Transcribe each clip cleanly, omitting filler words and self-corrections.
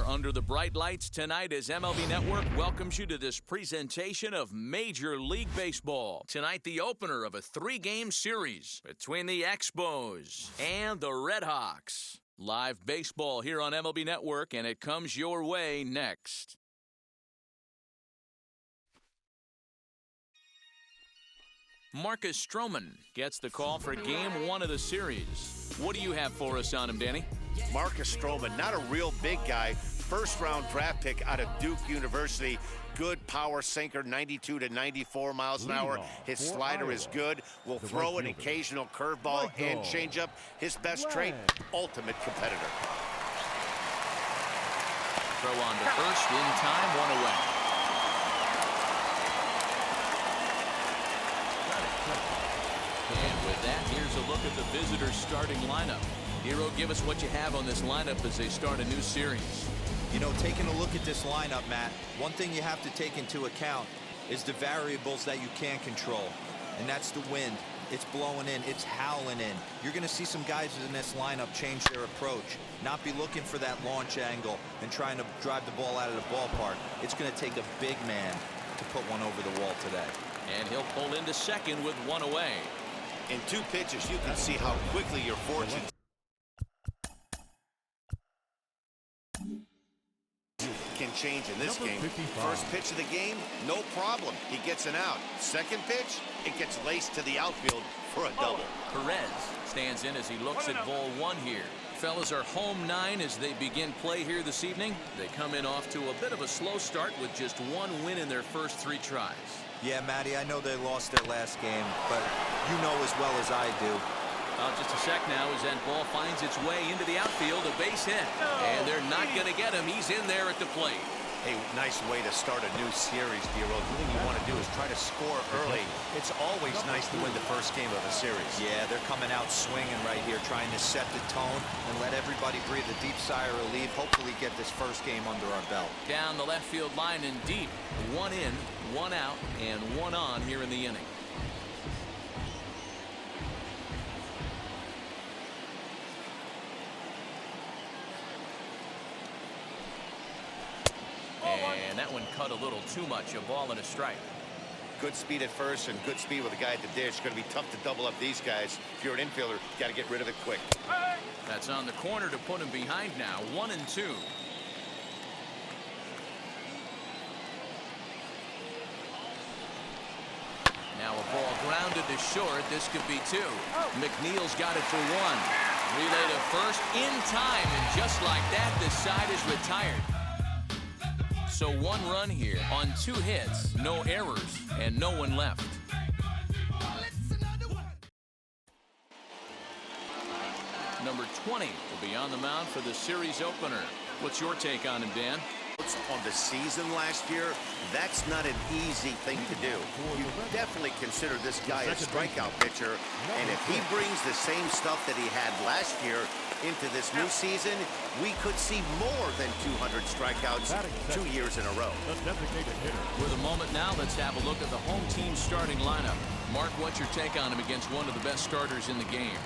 are under the bright lights tonight as MLB Network welcomes you to this presentation of Major League Baseball. Tonight, the opener of a 3-game series between the Expos and the Redhawks. Live baseball here on MLB Network, and it comes your way next. Marcus Stroman gets the call for Game 1 of the series. What do you have for us on him, Danny? Marcus Stroman, not a real big guy. First-round draft pick out of Duke University. Good power sinker, 92 to 94 miles an hour. His slider is good. Will throw an occasional curveball and changeup. His best trait, ultimate competitor. Throw on to first, in time, 1 away. And with that, here's a look at the visitors' starting lineup. Hero, give us what you have on this lineup as they start a new series. You know, taking a look at this lineup, Matt, one thing you have to take into account is the variables that you can't control. And that's the wind. It's blowing in. It's howling in. You're going to see some guys in this lineup change their approach, not be looking for that launch angle and trying to drive the ball out of the ballpark. It's going to take a big man to put one over the wall today. And he'll pull into second with 1 away. In 2 pitches, you can see how quickly your fortune can change in this game. First pitch of the game, no problem. He gets an out. Second pitch, it gets laced to the outfield for a double. Perez stands in as he looks at ball 1 here. Fellas are home 9 as they begin play here this evening. They come in off to a bit of a slow start with just 1 win in their first 3 tries. Yeah, Matty, I know they lost their last game, but you know as well as I do. Just a sec now as that ball finds its way into the outfield, a base hit. And they're not going to get him. He's in there at the plate. Hey, nice way to start a new series, Dero. The thing you want to do is try to score early. It's always nice to win the first game of a series. Yeah, they're coming out swinging right here, trying to set the tone and let everybody breathe a deep sigh of relief. Hopefully get this first game under our belt. Down the left field line and deep. 1 in, 1 out, and 1 on here in the inning. And that one cut a little too much. A ball and a strike. Good speed at first and good speed with the guy at the dish. It's going to be tough to double up these guys. If you're an infielder, you got to get rid of it quick. That's on the corner to put him behind now. 1 and 2. Now a ball grounded to short. This could be 2. Mcneal's got it for 1. Relay to first in time, and just like that, this side is retired. So 1 run here on 2 hits, no errors, and no one left. Number 20 will be on the mound for the series opener. What's your take on him, Dan? On the season last year, that's not an easy thing to do. You definitely consider this guy a strikeout pitcher, and if he brings the same stuff that he had last year into this new season, we could see more than 200 strikeouts 2 years in a row. For the moment now, let's have a look at the home team starting lineup. Mark, what's your take on him against one of the best starters in the game?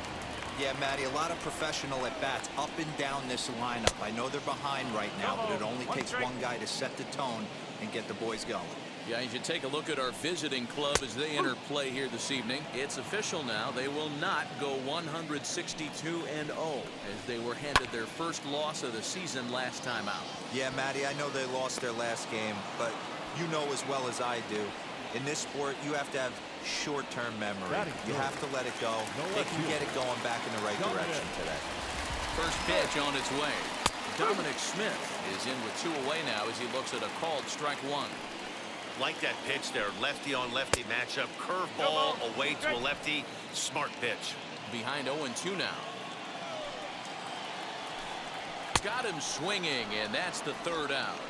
Yeah, Matty, a lot of professional at-bats up and down this lineup. I know they're behind right now, but it only takes one guy to set the tone and get the boys going. Yeah, you should take a look at our visiting club as they enter play here this evening. It's official now. They will not go 162-0 as they were handed their first loss of the season last time out. Yeah, Matty, I know they lost their last game, but you know as well as I do, in this sport, you have to have short-term memory. You have to let it go. They can get it going back in the right direction today. First pitch on its way. Dominic Smith is in with 2 away now as he looks at a called strike 1. Like that pitch there, lefty on lefty matchup, curveball away to a lefty, smart pitch. Behind 0-2 now. Got him swinging, and that's the 3rd out.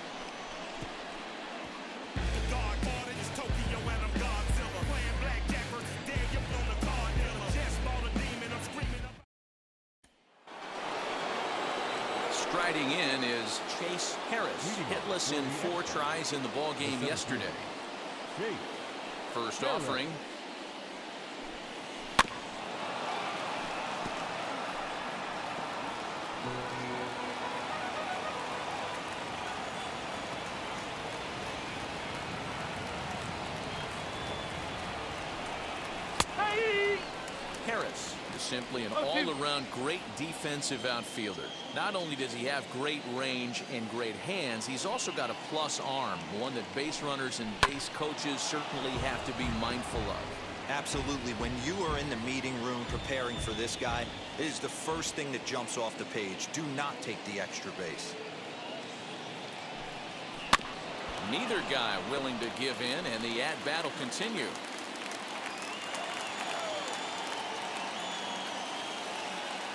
Striding in is Chase Harris, hitless in 4 tries in the ball game yesterday. First offering. simply an all-around great defensive outfielder. Not only does he have great range and great hands, he's also got a plus arm, one that base runners and base coaches certainly have to be mindful of. Absolutely. When you are in the meeting room preparing for this guy, it is the first thing that jumps off the page. Do not take the extra base. Neither guy willing to give in, and the at-bat will continue.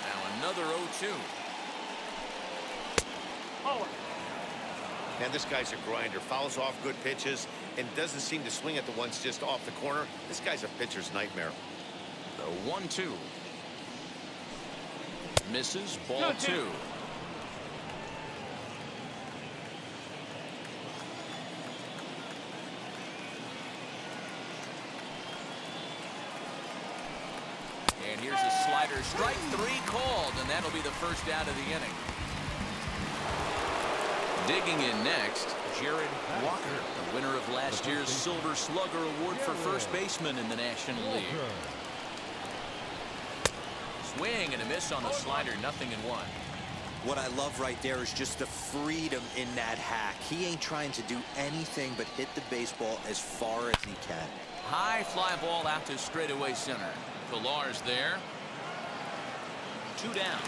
Now another 0-2. Man, this guy's a grinder. Fouls off good pitches and doesn't seem to swing at the ones just off the corner. This guy's a pitcher's nightmare. The 1-2. Misses, ball 2. And here's a slider. Strike 3 called, and that'll be the first out of the inning. Digging in next, Jared Walker, the winner of last year's Silver Slugger Award for first baseman in the National League. Swing and a miss on the slider, 0-1. What I love right there is just the freedom in that hack. He ain't trying to do anything but hit the baseball as far as he can. High fly ball out to straightaway center. Pilar's there. 2 down.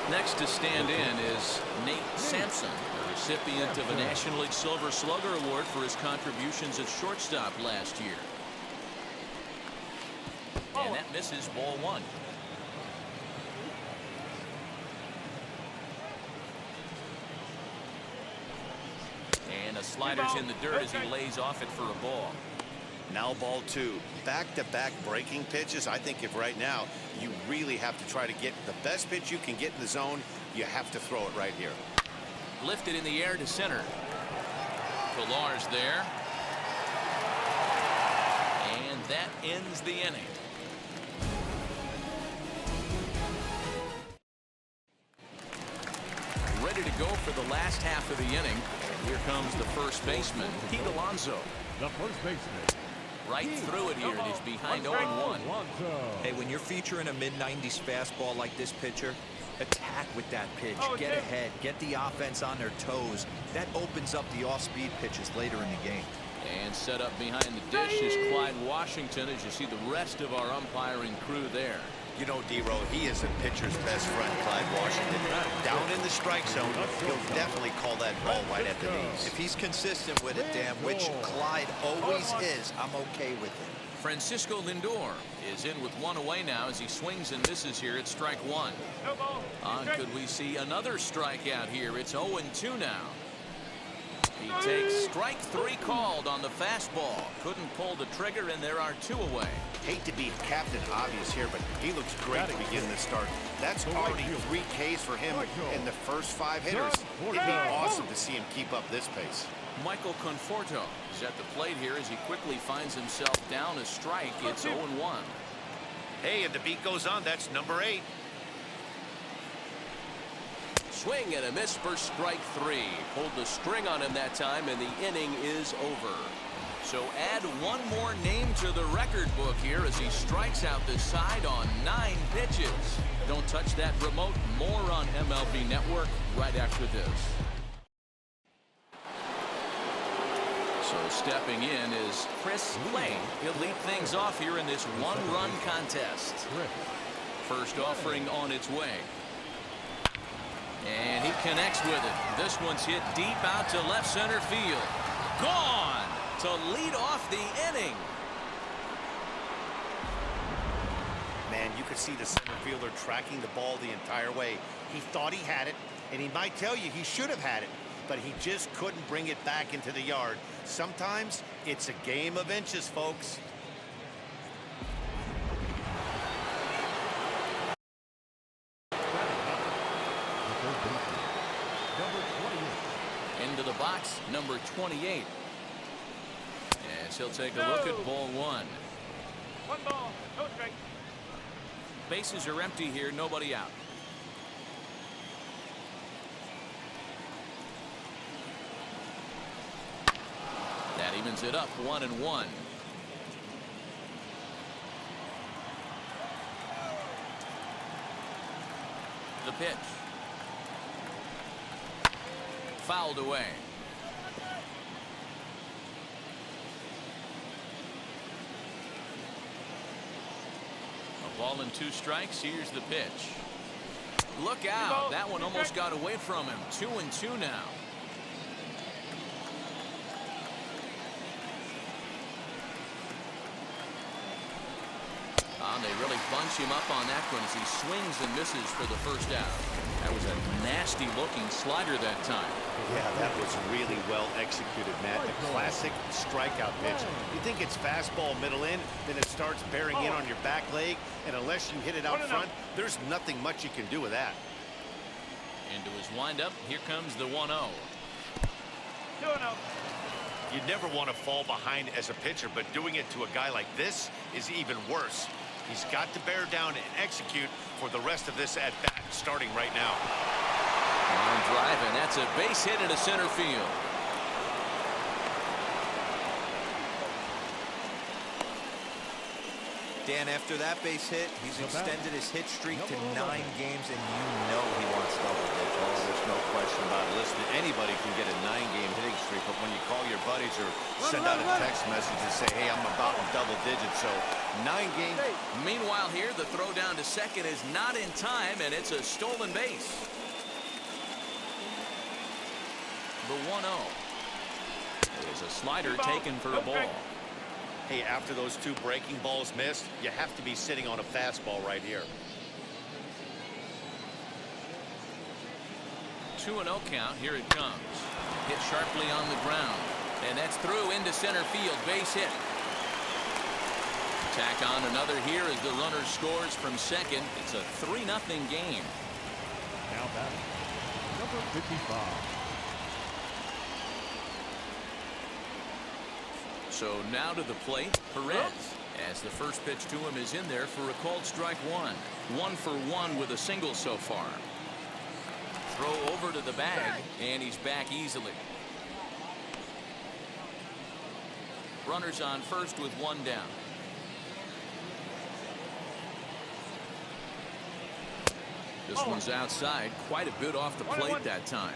Next to stand in is Nate Sampson, the recipient of a National League Silver Slugger Award for his contributions at shortstop last year. And that misses, ball 1. And a slider's in the dirt as he lays off it for a ball. Now ball 2. Back-to-back breaking pitches. I think if right now you really have to try to get the best pitch you can get in the zone, you have to throw it right here. Lifted in the air to center. Pilar's there. And that ends the inning. Ready to go for the last half of the inning. Here comes the first baseman, Pete Alonso. The first baseman. Right through it here, and he's behind 0-1. Hey, when you're featuring a mid-90s fastball like this pitcher, attack with that pitch. Get ahead. Get the offense on their toes. That opens up the off-speed pitches later in the game. And set up behind the dish is Clyde Washington, as you see the rest of our umpiring crew there. You know, D-Row, he is a pitcher's best friend, Clyde Washington. Down in the strike zone, he'll definitely call that ball right at the knees. If he's consistent with it, Dan, which Clyde always is, I'm okay with it. Francisco Lindor is in with 1 away now as he swings and misses here at strike 1. Could we see another strikeout here? It's 0-2 now. He takes strike 3 called on the fastball. Couldn't pull the trigger, and there are 2 away. Hate to be Captain Obvious here, but he looks great to begin this start. That's already 3 Ks for him in the first 5 hitters. It'd be awesome to see him keep up this pace. Michael Conforto is at the plate here as he quickly finds himself down a strike. It's 0-1. Hey, and the beat goes on. That's number 8. Swing and a miss for strike 3. Pulled the string on him that time, and the inning is over. So add 1 more name to the record book here as he strikes out the side on 9 pitches. Don't touch that remote. More on MLB Network right after this. So stepping in is Chris Lane. He'll lead things off here in this 1-run contest. First offering on its way. And he connects with it. This one's hit deep out to left center field. Gone to lead off the inning. Man, you could see the center fielder tracking the ball the entire way. He thought he had it, and he might tell you he should have had it, but he just couldn't bring it back into the yard. Sometimes it's a game of inches, folks. Into the box, number 28. As he'll take a look at ball 1. 1 ball, no strike. Bases are empty here, nobody out. That evens it up 1-1. The pitch. Fouled away. A ball and 2 strikes. Here's the pitch. Look out. That one almost got away from him. 2-2 now. They really bunch him up on that one as he swings and misses for the first out. That was a nasty looking slider that time. Yeah, that was really well executed, Matt. A classic strikeout pitch. You think it's fastball middle in, then it starts bearing in on your back leg, and unless you hit it out front, there's nothing much you can do with that. Into his windup, here comes the 1-0. 2-0. You never want to fall behind as a pitcher, but doing it to a guy like this is even worse. He's got to bear down and execute for the rest of this at-bat, starting right now. Line drive, and that's a base hit into center field. Dan, after that base hit, he's extended his hit streak to 9 games, and you know he wants double digits. Oh, there's no question about it. Listen, anybody can get a 9-game hitting streak, but when you call your buddies or send out a text message and say, hey, I'm about in double digits, so 9 games. Meanwhile here, the throw down to second is not in time, and it's a stolen base. The 1-0. There's a slider taken for a ball. Hey, after those 2 breaking balls missed, you have to be sitting on a fastball right here. 2-0 count. Here it comes. Hit sharply on the ground. And that's through into center field. Base hit. Tack on another here as the runner scores from second. It's a 3-0 game. Now batting, number 55. So now to the plate, Perez. As the first pitch to him is in there for a called strike 1. 1 for 1 with a single so far. Throw over to the bag, and he's back easily. Runners on first with 1 down. This one's outside, quite a bit off the plate that time.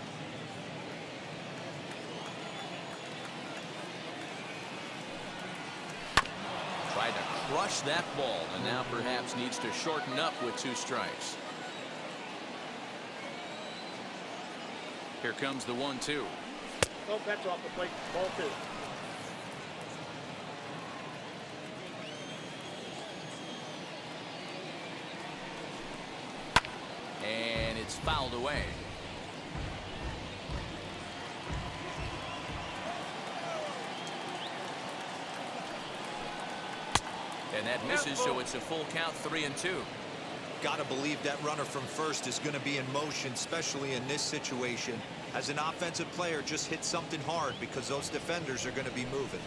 Tried to crush that ball, and now perhaps needs to shorten up with 2 strikes. Here comes the 1-2. Oh, that's off the plate. Ball 2. And it's fouled away. And that misses, so it's a full count, 3-2. Gotta believe that runner from first is going to be in motion, especially in this situation. As an offensive player, just hit something hard because those defenders are going to be moving.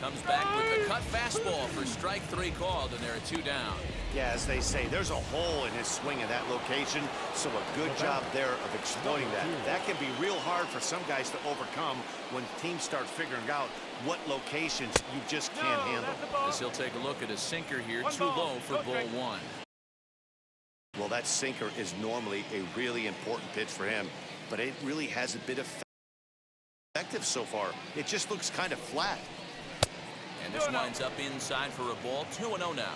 Comes back with the cut fastball for strike 3 called, and there are 2 down. Yeah, as they say, there's a hole in his swing at that location, so a good job there of exploiting that. That can be real hard for some guys to overcome when teams start figuring out what locations you just can't handle. As he'll take a look at a sinker here, too low for ball 1. Well, that sinker is normally a really important pitch for him, but it really hasn't been effective so far. It just looks kind of flat. And this winds up inside for a ball. 2-0 now.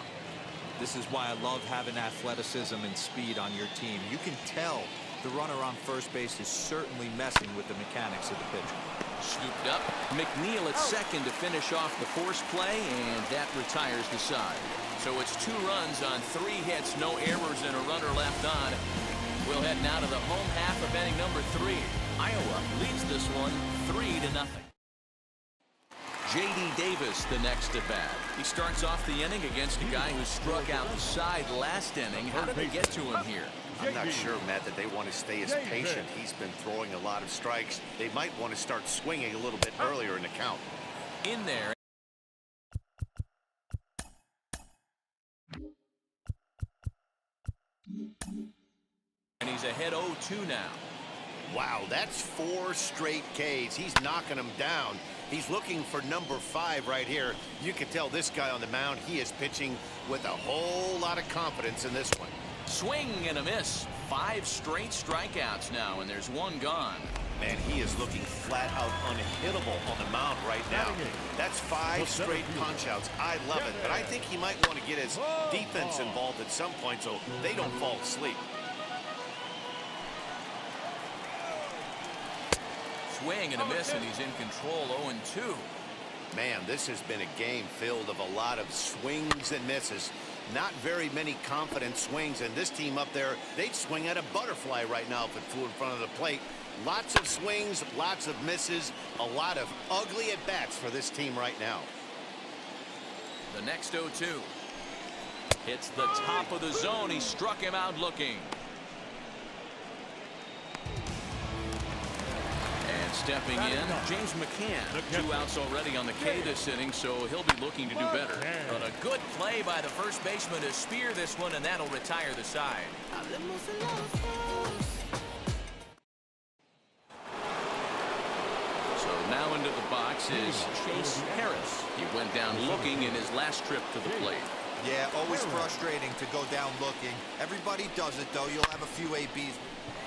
This is why I love having athleticism and speed on your team. You can tell the runner on first base is certainly messing with the mechanics of the pitcher. Scooped up. Mcneal at second to finish off the force play, and that retires the side. So it's 2 runs on 3 hits, no errors, and a runner left on. We'll head now to the home half of inning number 3. Iowa leads this one 3-0. J.D. Davis the next at bat. He starts off the inning against a guy who struck out the side last inning. How did they get to him here? I'm not sure, Matt, that they want to stay as patient. He's been throwing a lot of strikes. They might want to start swinging a little bit earlier in the count. In there. And he's ahead 0-2 now. Wow, that's 4 straight Ks. He's knocking them down. He's looking for number 5 right here. You can tell this guy on the mound, he is pitching with a whole lot of confidence in this one. Swing and a miss. 5 straight strikeouts now, and there's 1 gone. Man, he is looking flat out unhittable on the mound right now. That's 5 straight punch-outs. I love it, but I think he might want to get his defense involved at some point so they don't fall asleep. Swing and a miss, and he's in control. 0-2. Man, this has been a game filled of a lot of swings and misses. Not very many confident swings, and this team up there, they'd swing at a butterfly right now if it flew in front of the plate. Lots of swings, lots of misses, a lot of ugly at-bats for this team right now. The next 0-2. Hits the top of the zone. He struck him out looking. And stepping in, James Mccann. 2 outs already on the K this inning, so he'll be looking to do better. But a good play by the first baseman to spear this one, and that'll retire the side. So now into the box is Chase Harris. He went down looking in his last trip to the plate. Yeah, always frustrating to go down looking. Everybody does it, though. You'll have a few ABs.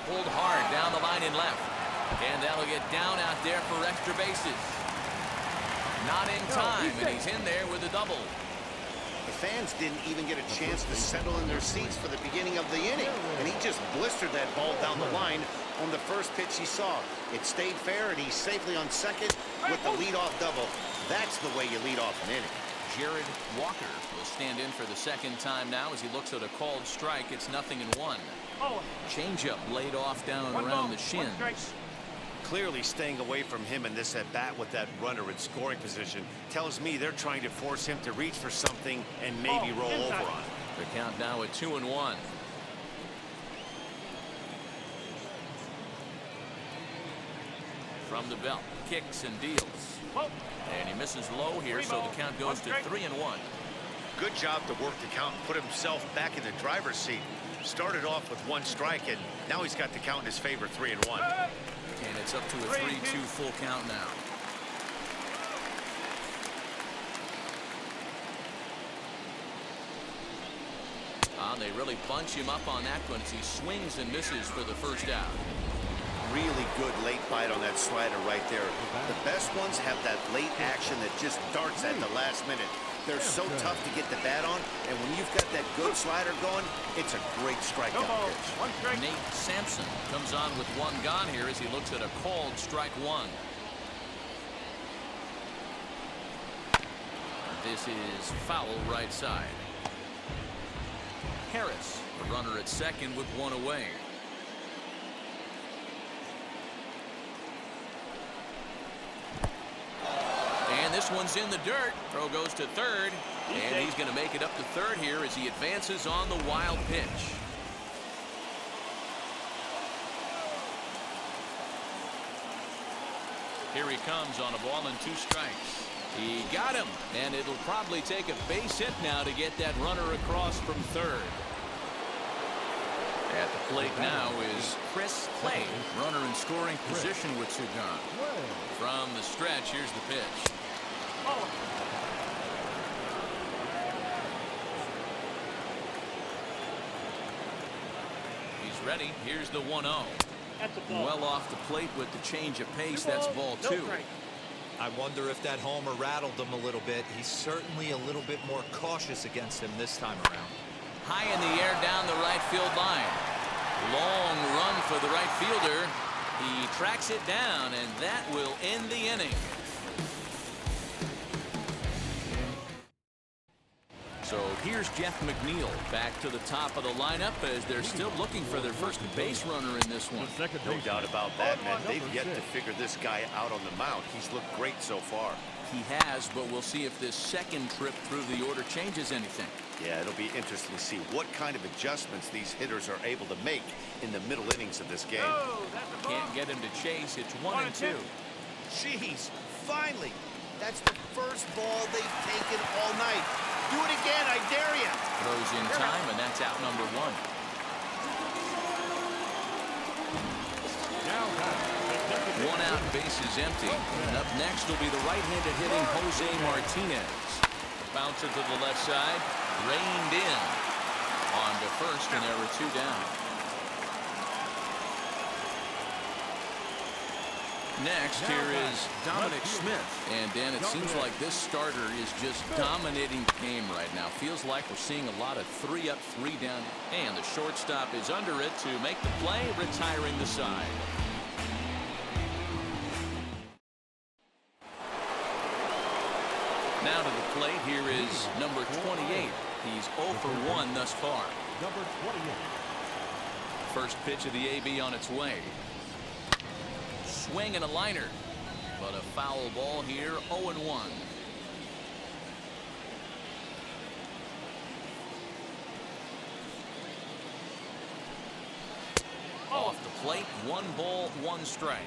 Pulled hard down the line and left. And that'll get down out there for extra bases. Not in time, and he's in there with a double. The fans didn't even get a chance to settle in their seats for the beginning of the inning, and he just blistered that ball down the line on the first pitch he saw. It stayed fair, and he's safely on second with the leadoff double. That's the way you lead off an inning. Jared Walker will stand in for the second time now as he looks at a called strike. It's 0-1. Changeup laid off down around the shins. Clearly staying away from him in this at-bat with that runner in scoring position tells me they're trying to force him to reach for something and maybe roll over on it. The count now at 2-1. From the belt, kicks and deals. And he misses low here, so the count goes to 3-1. Good job to work the count and put himself back in the driver's seat. Started off with 1 strike, and now he's got the count in his favor, 3-1. And it's up to a 3-2 full count now. They really bunch him up on that one as he swings and misses for the first out. Really good late bite on that slider right there. The best ones have that late action that just darts at the last minute. They're so tough to get the bat on, and when you've got that good slider going, it's a great strikeout pitch. Nate Sampson comes on with 1 gone here as he looks at a called strike 1. This is foul right side. Harris, the runner at second with 1 away. And this one's in the dirt. Throw goes to third. And he's going to make it up to third here as he advances on the wild pitch. Here he comes on a ball and 2 strikes. He got him, and it'll probably take a base hit now to get that runner across from third. At the plate now is Chris Clay, runner in scoring position with 2 gone. From the stretch, here's the pitch. He's ready. Here's the 1-0. Well off the plate with the change of pace. That's ball 2. I wonder if that homer rattled him a little bit. He's certainly a little bit more cautious against him this time around. High in the air down the right field line. Long run for the right fielder. He tracks it down, and that will end the inning. So here's Jeff Mcneal back to the top of the lineup as they're still looking for their first base runner in this one. No doubt about that, man. They've yet to figure this guy out on the mound. He's looked great so far. He has, but we'll see if this second trip through the order changes anything. Yeah, it'll be interesting to see what kind of adjustments these hitters are able to make in the middle innings of this game. Can't get him to chase. It's 1-2. Jeez, finally. That's the first ball they've taken all night. Do it again, I dare you. Throws in time, and that's out number 1. Now One out, base is empty. And up next will be the right-handed hitting Jose Martinez. Bouncer to the left side, reined in. On to first, and there were two down. Next, here is Dominic Smith. And, Dan, it seems like this starter is just dominating the game right now. Feels like we're seeing a lot of 3 up, 3 down. And the shortstop is under it to make the play, retiring the side. Now to the plate, here is number 28. He's 0 for 1 thus far. Number 28. First pitch of the AB on its way. Swing and a liner, but a foul ball here. 0-1. Off the plate, 1 ball, 1 strike.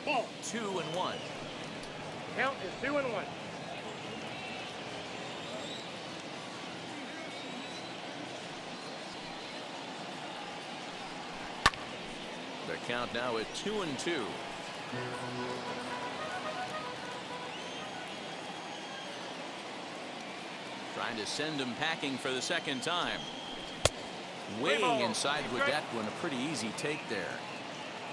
Ball. 2-1. Count is 2-1. The count now at 2-2. Trying to send him packing for the second time. Weighing inside with that one, a pretty easy take there.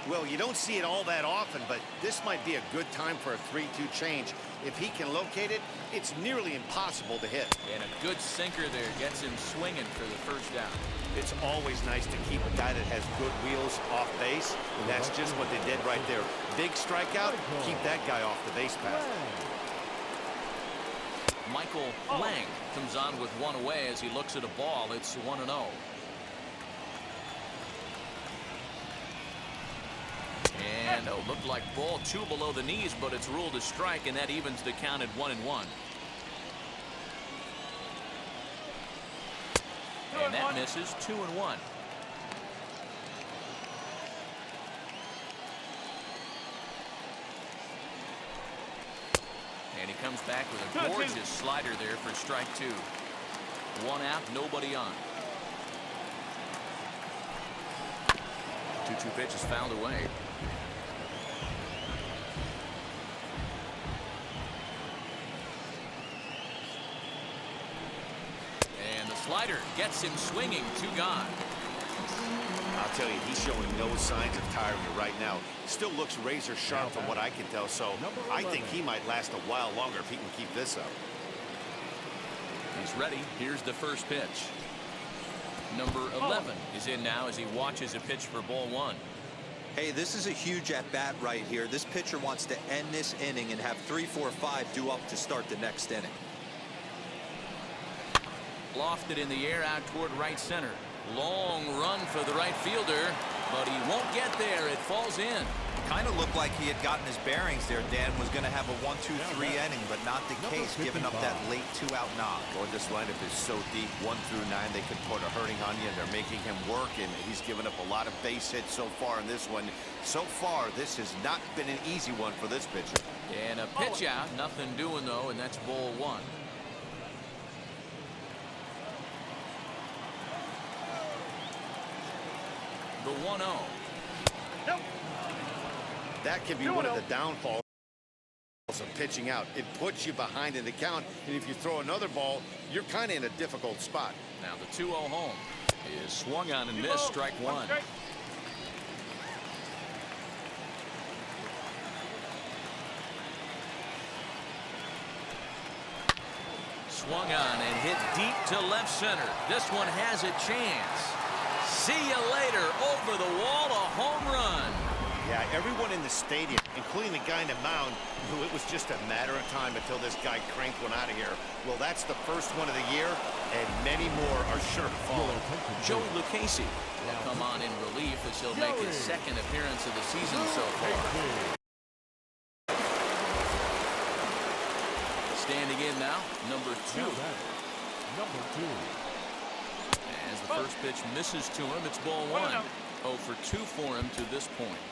Well, you don't see it all that often, but this might be a good time for a 3-2 change. If he can locate it, it's nearly impossible to hit. And a good sinker there gets him swinging for the first down. It's always nice to keep a guy that has good wheels off base, and that's just what they did right there. Big strikeout, keep that guy off the base path. Michael Lang comes on with 1 away as he looks at a ball. It's 1-0. And looked like ball 2 below the knees, but it's ruled a strike, and that evens the count at 1-1. And that misses. 2-1. And he comes back with a gorgeous slider there for strike 2. 1 out, nobody on. 2-2 pitch is fouled away. And the slider gets him swinging. 2 gone. I'll tell you, he's showing no signs of tiring right now. Still looks razor sharp from what I can tell, so I think he might last a while longer if he can keep this up. He's ready. Here's the first pitch. Number 11 is in now as he watches a pitch for ball 1. Hey, this is a huge at-bat right here. This pitcher wants to end this inning and have 3, 4, 5 due up to start the next inning. Lofted in the air out toward right center. Long run for the right fielder, but he won't get there. It falls in. Kind of looked like he had gotten his bearings there. Dan was going to have a 1-2-3 inning, but not the case, giving up that late 2-out knock. Boy, this lineup is so deep. 1 through 9, they could put a hurting on you, and they're making him work, and he's given up a lot of base hits so far in this one. So far, this has not been an easy one for this pitcher. And a pitch out, nothing doing though, and that's ball 1. The 1-0. Nope. That can be one of the downfalls of pitching out. It puts you behind in the count, and if you throw another ball, you're kind of in a difficult spot. Now the 2-0 home is swung on and missed. Strike 1. Swung on and hit deep to left center. This one has a chance. See you later. Over the wall, a home run. Yeah, everyone in the stadium, including the guy in the mound, knew it was just a matter of time until this guy cranked one out of here. Well, that's the first one of the year, and many more are sure to follow. Joey Lucchesi will come on in relief as he'll make his second appearance of the season so far. Standing in now, number 2. Number 2. As the first pitch misses to him, it's ball 1. 0 for 2 for him to this point.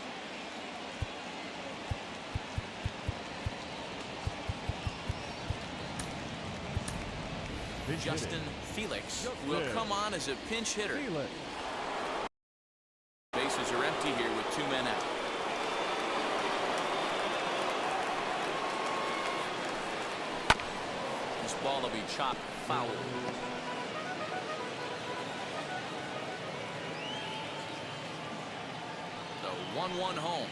Justin Felix will come on as a pinch hitter. Bases are empty here with 2 men out. This ball will be chopped foul. The 1-1 home.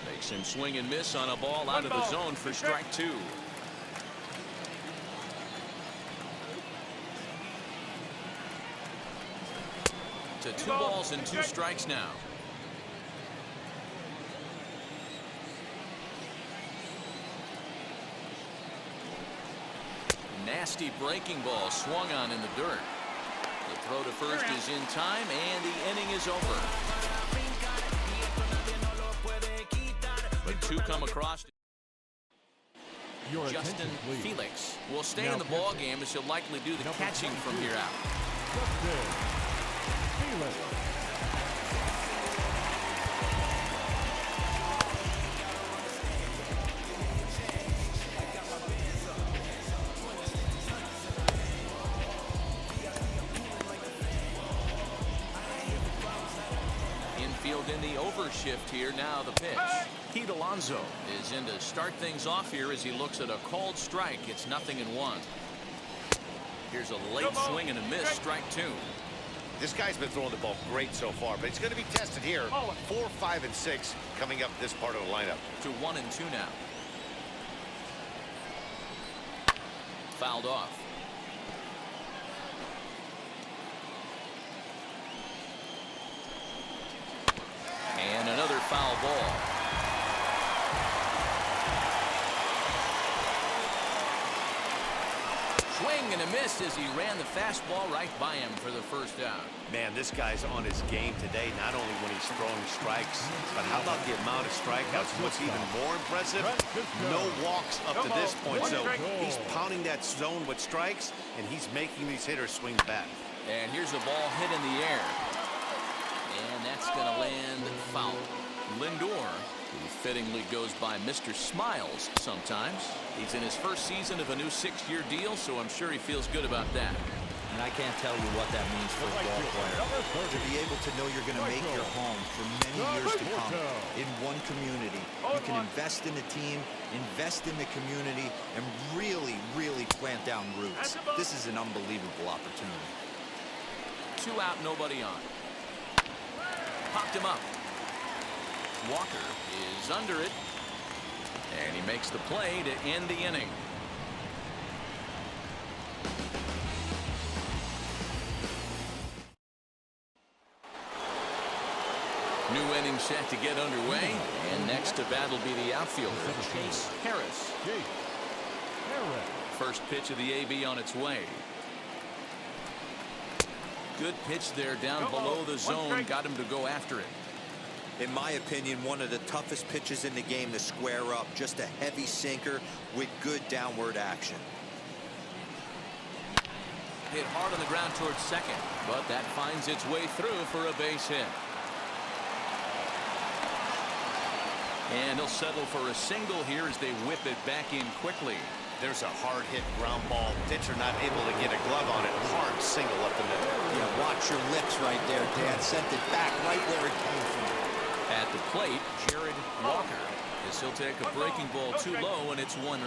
Makes him swing and miss on a ball out of the zone for strike 2. To 2 balls and 2 strikes now. Nasty breaking ball swung on in the dirt. The throw to first is in time, and the inning is over. But 2 come across. Justin Felix will stay in the ball game as he'll likely do the catching from here out. Infield in the overshift here. Now the pitch. Pete Alonso is in to start things off here as he looks at a called strike. It's 0-1. Here's a late swing and a miss. Strike 2. This guy's been throwing the ball great so far, but he's going to be tested here. 4, 5, and 6 coming up this part of the lineup. To 1 and 2 now. Fouled off. And another foul ball. Swing and a miss as he ran the fastball right by him for the first out. Man, this guy's on his game today, not only when he's throwing strikes, but how about the amount of strikeouts? What's even more impressive, no walks up to this point. So he's pounding that zone with strikes, and he's making these hitters swing back. And here's a ball hit in the air. And that's going to land foul. Lindor, who fittingly goes by Mr. Smiles sometimes. He's in his first season of a new 6-year deal, so I'm sure he feels good about that. And I can't tell you what that means for a ball player. To be able to know you're going to make your home for many years to come in one community. You can invest in the team, invest in the community, and really, really plant down roots. This is an unbelievable opportunity. 2 out, nobody on. Popped him up. Walker is under it, and he makes the play to end the inning. New inning set to get underway, and next to bat will be the outfielder, Chase Harris. First pitch of the AB on its way. Good pitch there down below the zone, got him to go after it. In my opinion, one of the toughest pitches in the game to square up. Just a heavy sinker with good downward action. Hit hard on the ground towards second, but that finds its way through for a base hit. And he'll settle for a single here as they whip it back in quickly. There's a hard hit ground ball. Pitcher not able to get a glove on it. Hard single up the middle. Yeah, watch your lips right there, Dan. Sent it back right where it came from. At the plate, Jared Walker, as he'll take a breaking ball too low, and it's 1-0.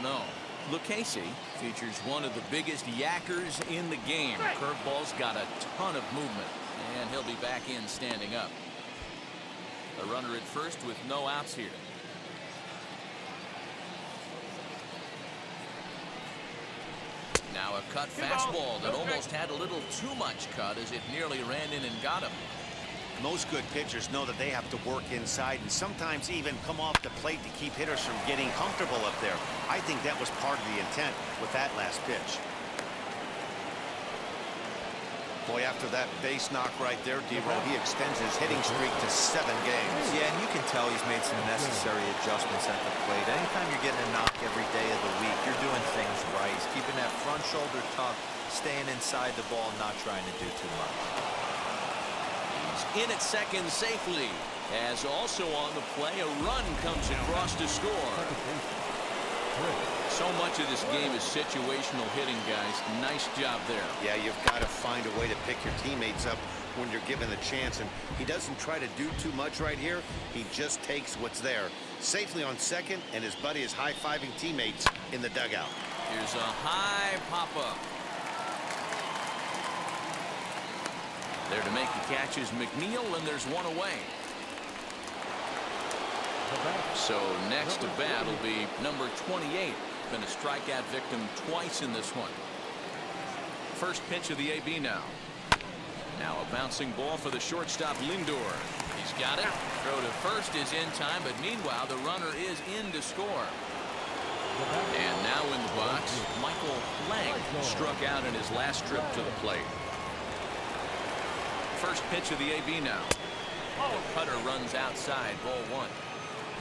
Lucchese features one of the biggest yackers in the game. Curveball's got a ton of movement, and he'll be back in standing up. A runner at first with no outs here. Now a cut fastball that almost had a little too much cut as it nearly ran in and got him. Most good pitchers know that they have to work inside and sometimes even come off the plate to keep hitters from getting comfortable up there. I think that was part of the intent with that last pitch. Boy, after that base knock right there, D-Roll, he extends his hitting streak to 7 games. Yeah, and you can tell he's made some necessary adjustments at the plate. Anytime you're getting a knock every day of the week, you're doing things right. He's keeping that front shoulder tucked, staying inside the ball, not trying to do too much. He's in at second safely, as also on the play, a run comes across to score. So much of this game is situational hitting, guys. Nice job there. Yeah, you've got to find a way to pick your teammates up when you're given the chance, and he doesn't try to do too much right here. He just takes what's there. Safely on second, and his buddy is high-fiving teammates in the dugout. Here's a high pop-up. There to make the catch is Mcneal, and there's one away. So next to bat will be number 28. Been a strikeout victim twice in this one. First pitch of the AB now. Now a bouncing ball for the shortstop Lindor. He's got it. Throw to first is in time, but meanwhile the runner is in to score. And now in the box, Michael Lang struck out in his last trip to the plate. First pitch of the AB now. The cutter runs outside, ball one.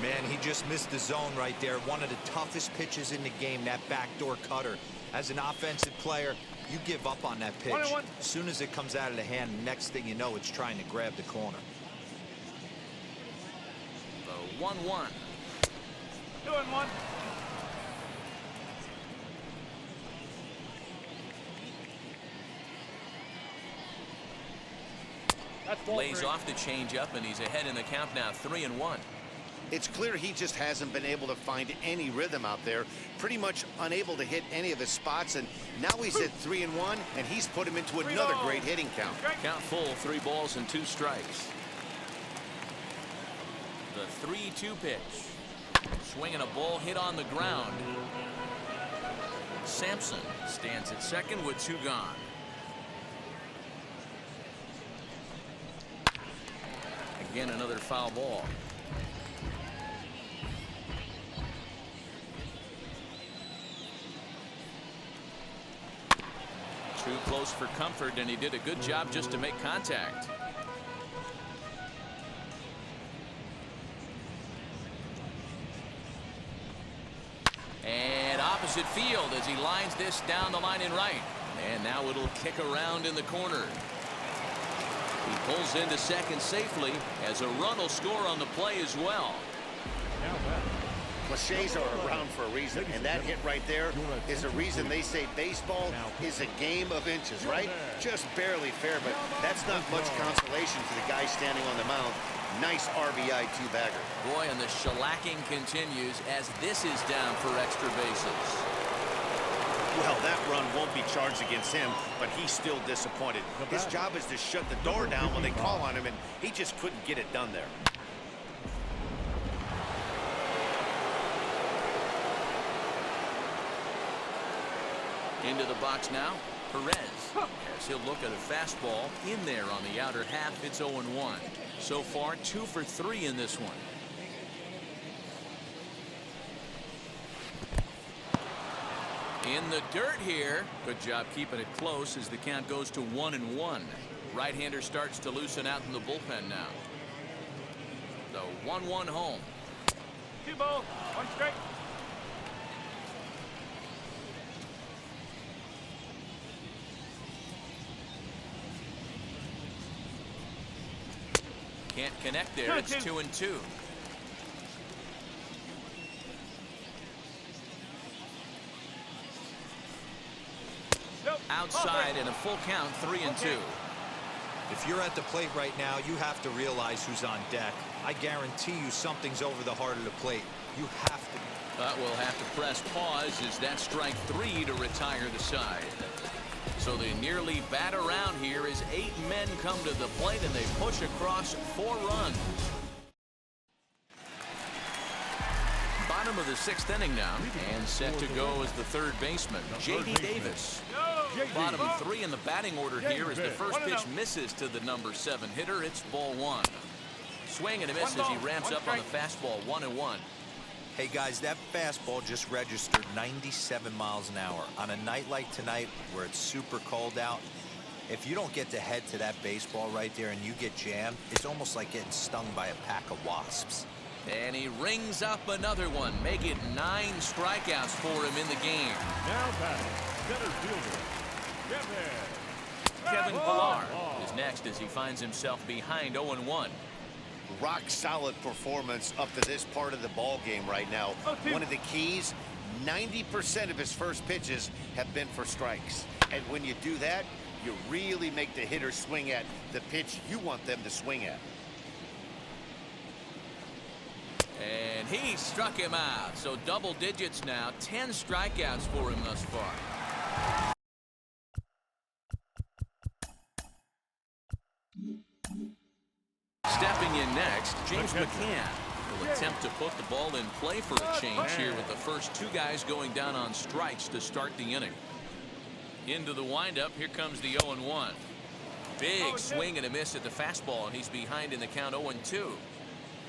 Man, he just missed the zone right there. One of the toughest pitches in the game, that backdoor cutter. As an offensive player, you give up on that pitch. As soon as it comes out of the hand, next thing you know, it's trying to grab the corner. The 1-1. 2-1. Lays off the changeup, and he's ahead in the count now, 3-1. It's clear he just hasn't been able to find any rhythm out there. Pretty much unable to hit any of his spots, and now he's at 3-1, and he's put him into another great hitting count. Count full, 3 balls and 2 strikes. The 3-2 pitch. Swinging a ball hit on the ground. Sampson stands at second with 2 gone. Again, another foul ball. Too close for comfort, and he did a good job just to make contact. And opposite field as he lines this down the line in right. And now it'll kick around in the corner. He pulls into second safely as a run will score on the play as well. Cliches are around for a reason, and that hit right there is a reason they say baseball is a game of inches, right? Just barely fair, but that's not much consolation for the guy standing on the mound. Nice RBI 2-bagger. Boy, and the shellacking continues as this is down for extra bases. Well, that run won't be charged against him, but he's still disappointed. His job is to shut the door down when they call on him, and he just couldn't get it done there. Into the box now, Perez. As he'll look at a fastball in there on the outer half. It's 0-1. So far, 2 for 3 in this one. In the dirt here. Good job keeping it close as the count goes to 1-1. Right-hander starts to loosen out in the bullpen now. The 1-1 home. 2 balls, 1 strike. Can't connect there. It's 2-2. Outside and a full count, 3-2. If you're at the plate right now, you have to realize who's on deck. I guarantee you something's over the heart of the plate. You have to. We'll have to press pause as that's strike 3 to retire the side. So they nearly bat around here as 8 men come to the plate and they push across 4 runs. Bottom of the 6th inning now, and set to go as the third baseman, J.D. Davis. Bottom 3 in the batting order here as the first pitch misses to the number 7 hitter. It's ball 1. Swing and a miss as he ramps up on the fastball, 1-1. Hey guys, that fastball just registered 97 miles an hour. On a night like tonight where it's super cold out, if you don't get to head to that baseball right there and you get jammed, it's almost like getting stung by a pack of wasps. And he rings up another one, make it 9 strikeouts for him in the game. Now batting, center fielder, Kevin Pillar is next as he finds himself behind 0-1. Rock solid performance up to this part of the ball game right now. One of the keys, 90% of his first pitches have been for strikes. And when you do that, you really make the hitter swing at the pitch you want them to swing at. And he struck him out. So double digits now. 10 strikeouts for him thus far. Stepping in next, James Mccann will attempt to put the ball in play for a change here with the first two guys going down on strikes to start the inning. Into the windup, here comes the 0-1. Big swing and a miss at the fastball, and he's behind in the count 0-2.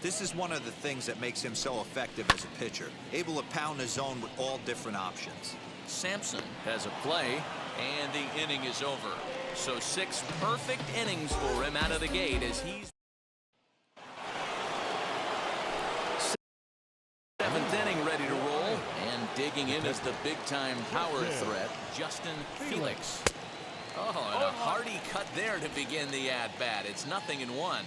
This is one of the things that makes him so effective as a pitcher, able to pound the zone with all different options. Sampson has a play, and the inning is over. So 6 perfect innings for him out of the gate as he's 7th inning ready to roll, and digging in is the big-time power threat, Justin Felix. Oh, and a hearty cut there to begin the at-bat. It's 0-1.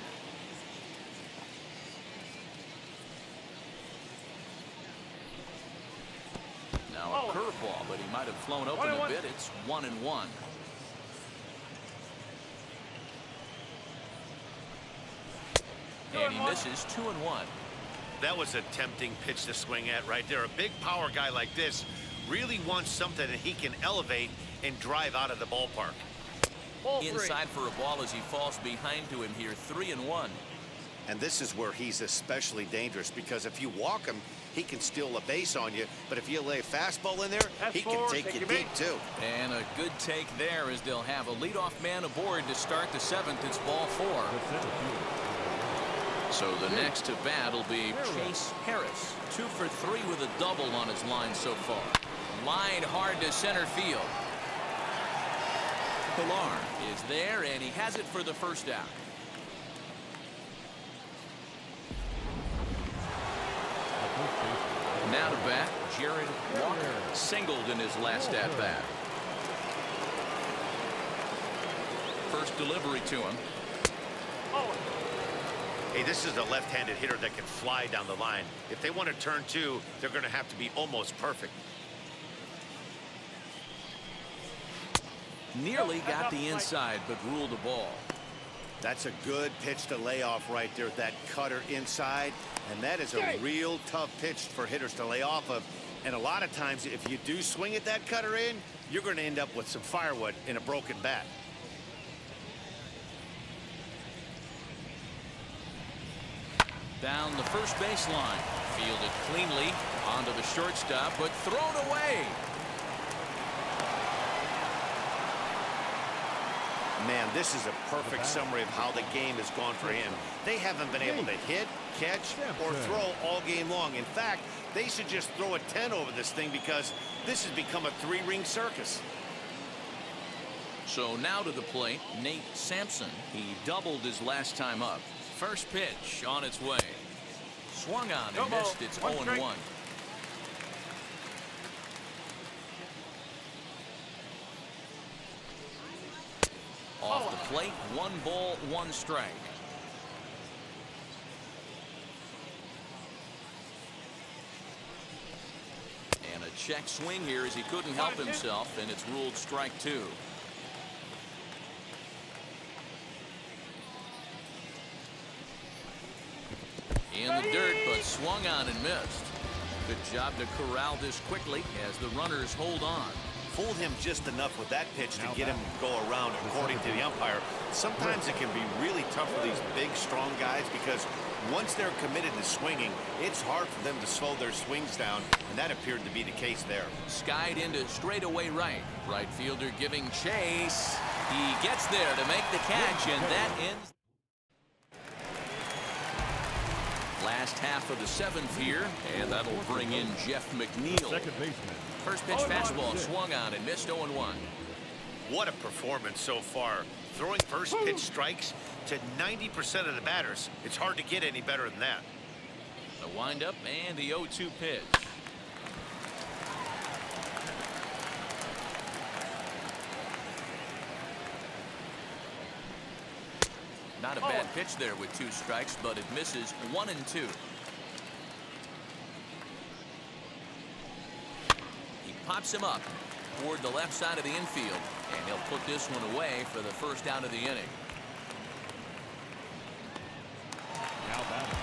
Now a curveball, but he might have flown open a bit. It's 1-1. And he misses 2-1. That was a tempting pitch to swing at right there. A big power guy like this really wants something that he can elevate and drive out of the ballpark. Inside for a ball as he falls behind to him here. 3-1. And this is where he's especially dangerous, because if you walk him, he can steal a base on you. But if you lay a fastball in there, he can take you deep too. And a good take there as they'll have a leadoff man aboard to start the 7th. It's ball 4. So the next to bat will be Chase Harris. 2 for 3 with a double on his line so far. Line hard to center field. Pilar is there, and he has it for the first out. Now to bat, Jared Walker singled in his last at bat. First delivery to him. Hey, this is a left-handed hitter that can fly down the line. If they want to turn 2, they're going to have to be almost perfect. Nearly got the inside, but ruled the ball. That's a good pitch to lay off right there, that cutter inside. And that is a real tough pitch for hitters to lay off of. And a lot of times, if you do swing at that cutter in, you're going to end up with some firewood in a broken bat. Down the first baseline. Fielded cleanly onto the shortstop, but thrown away. Man, this is a perfect summary of how the game has gone for him. They haven't been able to hit, catch, or throw all game long. In fact, they should just throw a 10 over this thing, because this has become a 3-ring circus. So now to the plate, Nate Sampson. He doubled his last time up. First pitch on its way. Swung on and missed. It's 0-1. Off the plate, 1 ball, 1 strike. And a check swing here as he couldn't help himself, and it's ruled strike 2. In the dirt, but swung on and missed. Good job to corral this quickly as the runners hold on. Fooled him just enough with that pitch to get him to go around, according to the umpire. Sometimes it can be really tough for these big, strong guys, because once they're committed to swinging, it's hard for them to slow their swings down, and that appeared to be the case there. Skied into straightaway right. Right fielder giving chase. He gets there to make the catch, and that ends last half of the 7th here, and that'll bring in Jeff Mcneal. Second baseman. First pitch fastball swung on and missed. 0-1. What a performance so far. Throwing first pitch strikes to 90% of the batters. It's hard to get any better than that. The windup and the 0-2 pitch. Not a bad pitch there with 2 strikes, but it misses. 1-2. pops him up toward the left side of the infield, and he'll put this one away for the first out of the inning. Now batting.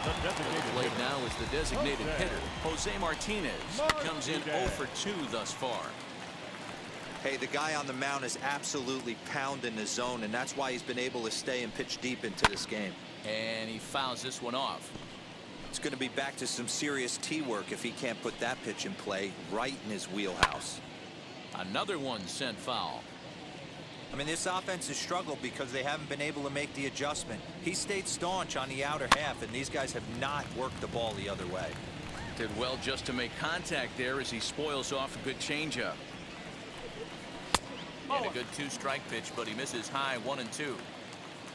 The designated Played hitter. now is the designated Jose. hitter, Jose Martinez. Comes in 0 for 2 thus far. Hey, the guy on the mound is absolutely pounding the zone, and that's why he's been able to stay and pitch deep into this game. And he fouls this one off. It's going to be back to some serious tee work if he can't put that pitch in play right in his wheelhouse. Another one sent foul. I mean, this offense has struggled because they haven't been able to make the adjustment. He stayed staunch on the outer half, and these guys have not worked the ball the other way. Did well just to make contact there as he spoils off a good changeup. And a good 2-strike pitch, but he misses high 1 and 2.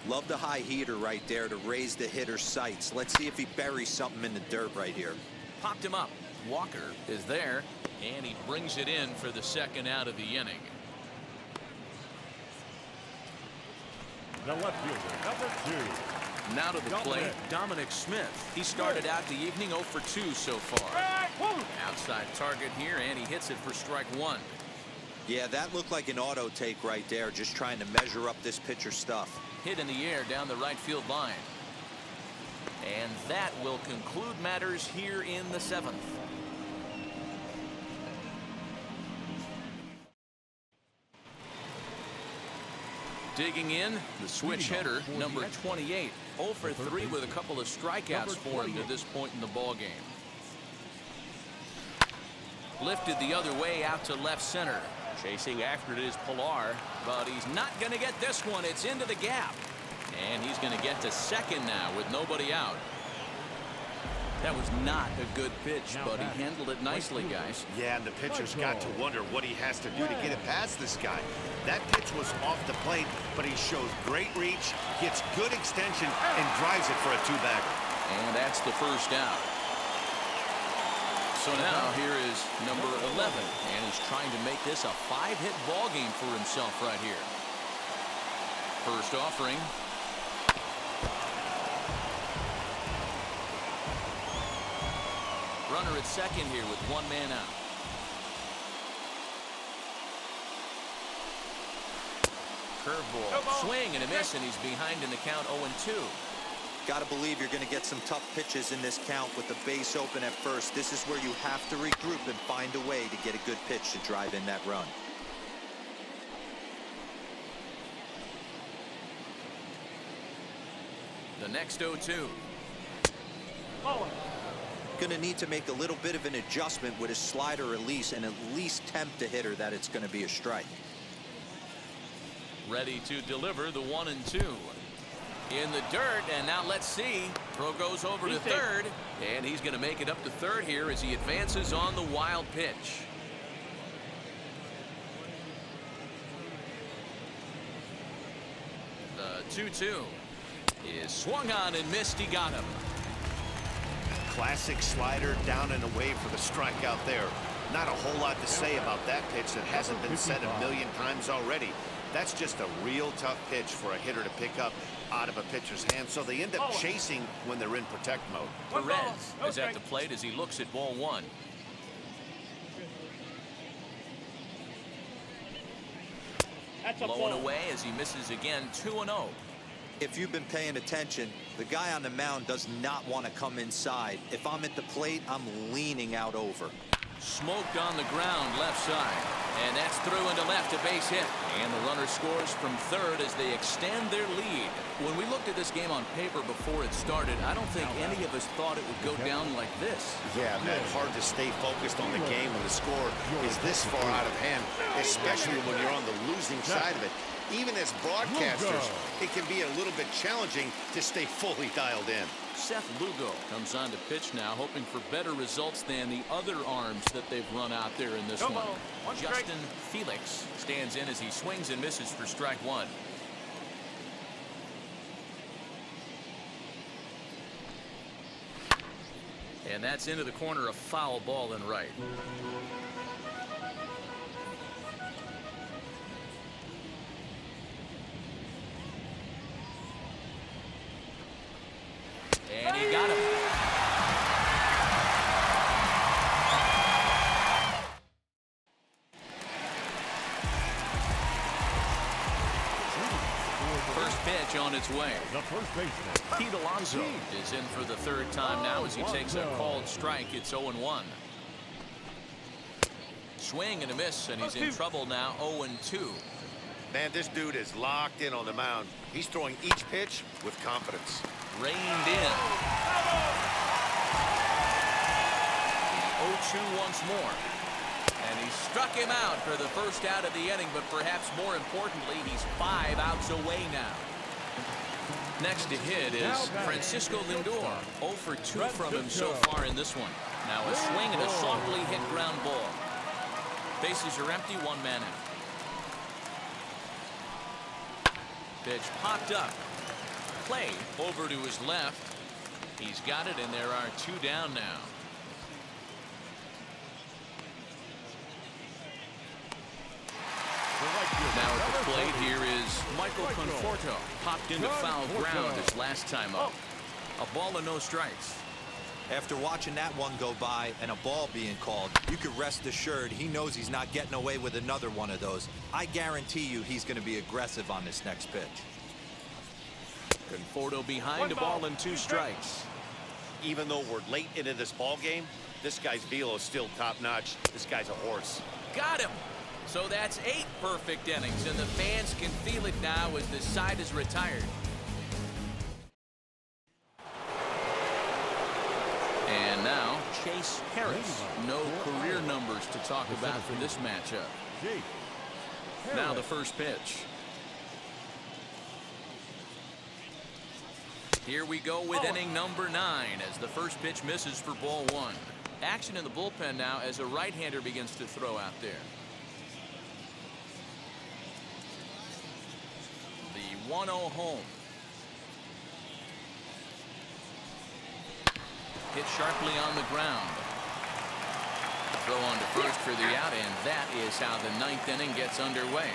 Love the high heater right there to raise the hitter's sights. Let's see if he buries something in the dirt right here. Popped him up. Walker is there, and he brings it in for the second out of the inning. The left fielder, number 2. Now to the plate, Dominic Smith. He started out the evening 0 for 2 so far. Outside target here, and he hits it for strike 1. Yeah, that looked like an auto take right there, just trying to measure up this pitcher's stuff. Hit in the air down the right field line. And that will conclude matters here in the 7th. Digging in, the switch hitter, number 28. 0 for 3 with a couple of strikeouts for him to this point in the ballgame. Lifted the other way out to left center. Chasing after it is Pilar, but he's not going to get this one. It's into the gap. And he's going to get to second now with nobody out. That was not a good pitch, but he handled it nicely, guys. Yeah, and the pitcher's got to wonder what he has to do to get it past this guy. That pitch was off the plate, but he shows great reach, gets good extension, and drives it for a 2-bagger. And that's the first out. So now here is number 11, and he's trying to make this a 5-hit ball game for himself right here. First offering. Runner at second here with 1 man out. Curveball, swing and a miss, and he's behind in the count 0-2. Got to believe you're going to get some tough pitches in this count with the base open at first. This is where you have to regroup and find a way to get a good pitch to drive in that run. The next 0-2. Going to need to make a little bit of an adjustment with his slider release and at least tempt the hitter that it's going to be a strike. Ready to deliver the 1-2. In the dirt, and now let's see. Throw goes over to third, and he's going to make it up to third here as he advances on the wild pitch. The 2-2 is swung on and missed. He got him. Classic slider down and away for the strikeout there. Not a whole lot to say about that pitch that hasn't been said a million times already. That's just a real tough pitch for a hitter to pick up out of a pitcher's hand, so they end up chasing when they're in protect mode. Perez is at the plate as he looks at ball 1. Low and away as he misses again. 2-0. If you've been paying attention, the guy on the mound does not want to come inside. If I'm at the plate, I'm leaning out over. Smoked on the ground left side, and that's through into left, a base hit, and the runner scores from third as they extend their lead. When we looked at this game on paper before it started, I don't think any of us thought it would go down like this. Yeah, man, hard to stay focused on the game when the score is this far out of hand, especially when you're on the losing side of it. Even as broadcasters, it can be a little bit challenging to stay fully dialed in. Seth Lugo comes on to pitch now, hoping for better results than the other arms that they've run out there in this one. Justin Felix stands in as he swings and misses for strike 1. And that's into the corner, a foul ball and right. And he got him. its way. The first baseman. Pete Alonso is in for the third time now as he takes a called strike. It's 0-1. Swing and a miss, and he's in trouble now. 0-2. Man, this dude is locked in on the mound. He's throwing each pitch with confidence. Reined in. The 0-2 once more. And he struck him out for the first out of the inning, but perhaps more importantly, he's 5 outs away now. Next to hit is Francisco Lindor. 0 for 2 from him so far in this one. Now a swing and a softly hit ground ball. Bases are empty, 1 man out. Pitch popped up. Play over to his left. He's got it, and there are 2 down now. Now at the plate here is Michael Conforto. Popped into foul ground his last time up. A ball and no strikes. After watching that one go by and a ball being called, you could rest assured he knows he's not getting away with another one of those. I guarantee you he's going to be aggressive on this next pitch. Conforto behind, a ball and 2 strikes. Even though we're late into this ball game, this guy's velo is still top-notch. This guy's a horse. Got him. So that's 8 perfect innings, and the fans can feel it now as the side is retired. And now Chase Harris. No career numbers to talk about for this matchup. Now the first pitch. Here we go with inning number 9 as the first pitch misses for ball 1. Action in the bullpen now as a right-hander begins to throw out there. The 1-0 home. Hit sharply on the ground. Throw on to first for the out, and that is how the 9th inning gets underway.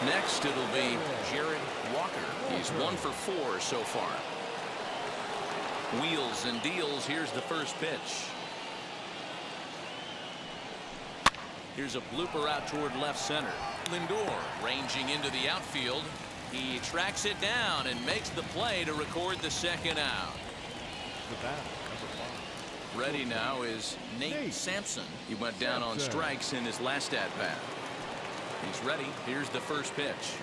Next, it'll be Jared Walker. He's 1 for 4 so far. Wheels and deals. Here's the first pitch. Here's a blooper out toward left center. Lindor ranging into the outfield. He tracks it down and makes the play to record the second out. Ready now is Nate Sampson. He went down on strikes in his last at bat. He's ready. Here's the first pitch.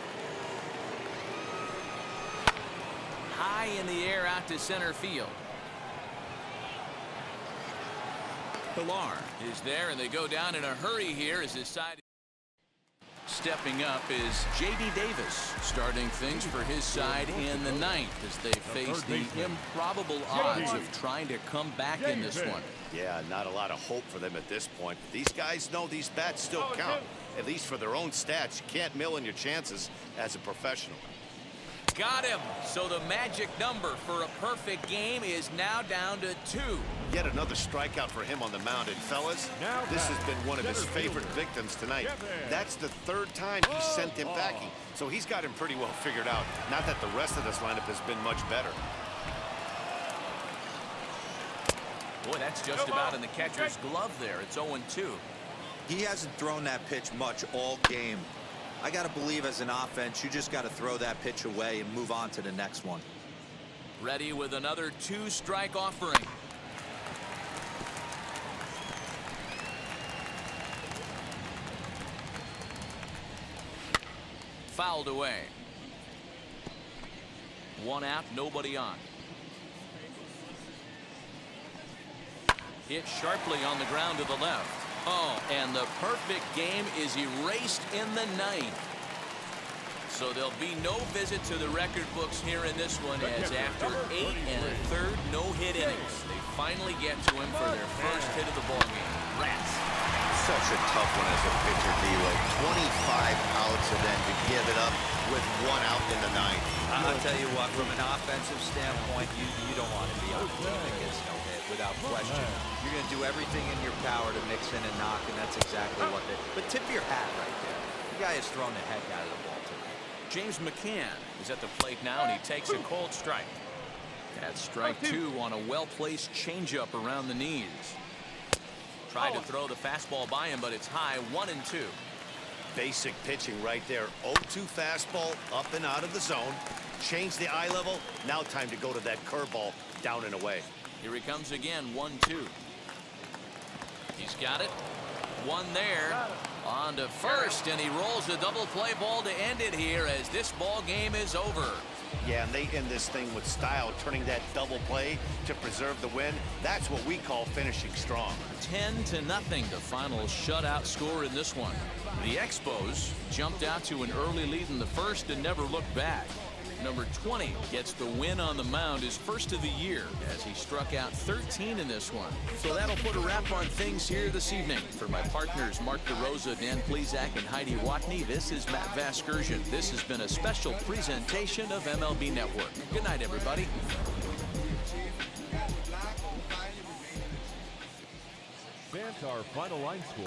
High in the air out to center field. Pilar is there, and they go down in a hurry here as his side. Stepping up is J.D. Davis, starting things for his side in the 9th as they face the improbable odds of trying to come back in this one. Yeah, not a lot of hope for them at this point. These guys know these bats still count, at least for their own stats. You can't mill in your chances as a professional. Got him. So the magic number for a perfect game is now down to 2. Yet another strikeout for him on the mound. And fellas, this has been one of his favorite victims tonight. That's the 3rd time he sent him packing. So he's got him pretty well figured out. Not that the rest of this lineup has been much better. Boy, that's just about in the catcher's glove there. It's 0-2. He hasn't thrown that pitch much all game. I got to believe as an offense, you just got to throw that pitch away and move on to the next one. Ready with another 2-strike offering. Fouled away. 1 out, nobody on. Hit sharply on the ground to the left. Oh, and the perfect game is erased in the 9th. So there'll be no visit to the record books here in this one, as after 8 1/3 no-hit innings, they finally get to him for their first hit of the ballgame. Rats. Such a tough one as a pitcher, D-Way. 25 outs and then to give it up with 1 out in the 9th. I'll tell you what, from an offensive standpoint, you don't want to be on a team that gets no hit without question. You're going to do everything in your power to mix in and knock, and that's exactly what they. But tip your hat right there. The guy has thrown the heck out of the ball today. James Mccann is at the plate now, and he takes a cold strike. That's strike 2 on a well-placed changeup around the knees. Tried to throw the fastball by him, but it's high. 1-2. Basic pitching right there. 0-2 fastball up and out of the zone. Change the eye level. Now time to go to that curveball down and away. Here he comes again. 1-2. He's got it. One there. On to first, and he rolls a double play ball to end it here as this ball game is over. Yeah, and they end this thing with style, turning that double play to preserve the win. That's what we call finishing strong. 10-0, the final shutout score in this one. The Expos jumped out to an early lead in the first and never looked back. Number 20 gets the win on the mound, his first of the year, as he struck out 13 in this one. So that'll put a wrap on things here this evening. For my partners, Mark DeRosa, Dan Plezak, and Heidi Watney, this is Matt Vasgersian. This has been a special presentation of MLB Network. Good night, everybody. Fans, our final line score.